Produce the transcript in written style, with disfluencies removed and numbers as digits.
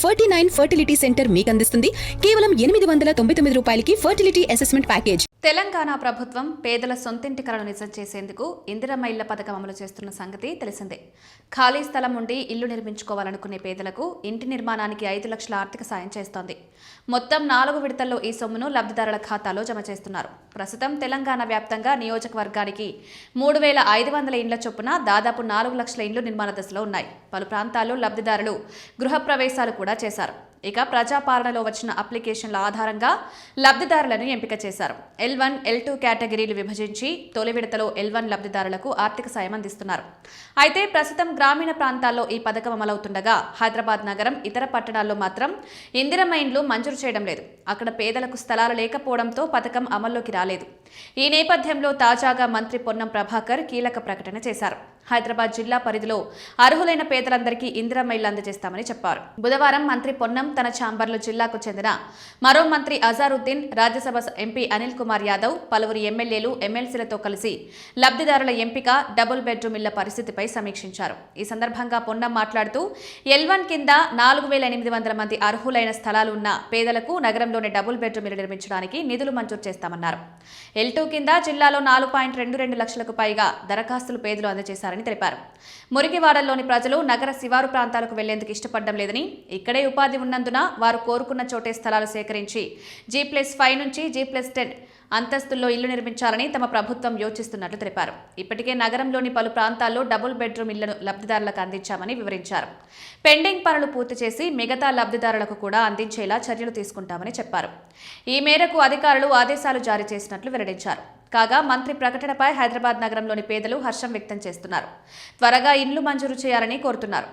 49 fertility centre మీకు అందిస్తుంది కేవలం 899 రూపాయలకి ఫర్టిలిటీ అసెస్మెంట్ ప్యాకేజ్. తెలంగాణ ప్రభుత్వం పేదల సొంతింటి కలను నిజం చేసేందుకు ఇందిరమ్మ ఇళ్ల పథకం అమలు చేస్తున్న సంగతి తెలిసిందే. ఖాళీ స్థలం ఉండి ఇల్లు నిర్మించుకోవాలనుకునే పేదలకు ఇంటి నిర్మాణానికి 5 లక్షల ఆర్థిక సాయం చేస్తోంది. మొత్తం 4 విడతల్లో ఈ సొమ్మును లబ్ధిదారుల ఖాతాలో జమ చేస్తున్నారు. ప్రస్తుతం తెలంగాణ వ్యాప్తంగా నియోజకవర్గానికి 3500 ఇండ్ల చొప్పున దాదాపు 4 లక్షల ఇండ్లు నిర్మాణ దశలో ఉన్నాయి. పలు ప్రాంతాల్లో లబ్ధిదారులు గృహప్రవేశాలు కూడా చేశారు. ఇక ప్రజాపాలనలో వచ్చిన అప్లికేషన్ల ఆధారంగా లబ్ధిదారులను ఎంపిక చేశారు. L1, L2 కేటగిరీలు విభజించి తొలి విడతలో L1 లబ్ధిదారులకు ఆర్థిక సాయం అందిస్తున్నారు. అయితే ప్రస్తుతం గ్రామీణ ప్రాంతాల్లో ఈ పథకం అమలవుతుండగా హైదరాబాద్ నగరం ఇతర పట్టణాల్లో మాత్రం ఇందిరమ్మ ఇండ్లు మంజూరు చేయడం లేదు. అక్కడ పేదలకు స్థలాలు లేకపోవడంతో పథకం అమల్లోకి రాలేదు. ఈ నేపథ్యంలో తాజాగా మంత్రి పొన్నం ప్రభాకర్ కీలక ప్రకటన చేశారు. హైదరాబాద్ జిల్లా పరిధిలో అర్హులైన పేదలందరికీ ఇందిరమ్మ ఇళ్లు అందజేస్తామని చెప్పారు. బుధవారం మంత్రి పొన్నం తన ఛాంబర్లో జిల్లాకు చెందిన మరో మంత్రి అజారుద్దీన్, రాజ్యసభ ఎంపీ అనిల్ కుమార్ యాదవ్, పలువురు ఎమ్మెల్యేలు, ఎమ్మెల్సీలతో కలిసి లబ్ధిదారుల ఎంపిక, డబుల్ బెడ్రూమ్ ఇళ్ల పరిస్థితిపై సమీక్షించారు. ఈ సందర్భంగా పొన్నం మాట్లాడుతూ L1 కింద 4800 మంది అర్హులైన స్థలాలు ఉన్న పేదలకు నగరంలోని డబుల్ బెడ్రూమ్ ఇళ్లు నిర్మించడానికి నిధులు మంజూరు చేస్తామన్నారు. L2 కింద జిల్లాలో 4.22 లక్షలకు పైగా దరఖాస్తులు పేదలు అందజేశారు తెలిపారు. మురికివాడల్లోని ప్రజలు నగర శివారు ప్రాంతాలకు వెళ్లేందుకు ఇష్టపడడం లేదని, ఇక్కడే ఉపాధి ఉన్నందున వారు కోరుకున్న చోటే స్థలాలు సేకరించి G+5 నుంచి G+10 అంతస్తుల్లో ఇల్లు నిర్మించాలని తమ ప్రభుత్వం యోచిస్తున్నట్లు తెలిపారు. ఇప్పటికే నగరంలోని పలు ప్రాంతాల్లో డబుల్ బెడ్రూమ్ ఇళ్లను లబ్ధిదారులకు అందించామని వివరించారు. పెండింగ్ పనులు పూర్తి చేసి మిగతా లబ్ధిదారులకు కూడా అందించేలా చర్యలు తీసుకుంటామని చెప్పారు. ఈ మేరకు అధికారులు ఆదేశాలు జారీ చేసినట్లు వెల్లడించారు. కాగా మంత్రి ప్రకటనపై హైదరాబాద్ నగరంలోని పేదలు హర్షం వ్యక్తం చేస్తున్నారు. త్వరగా ఇండ్లు మంజూరు చేయాలని కోరుతున్నారు.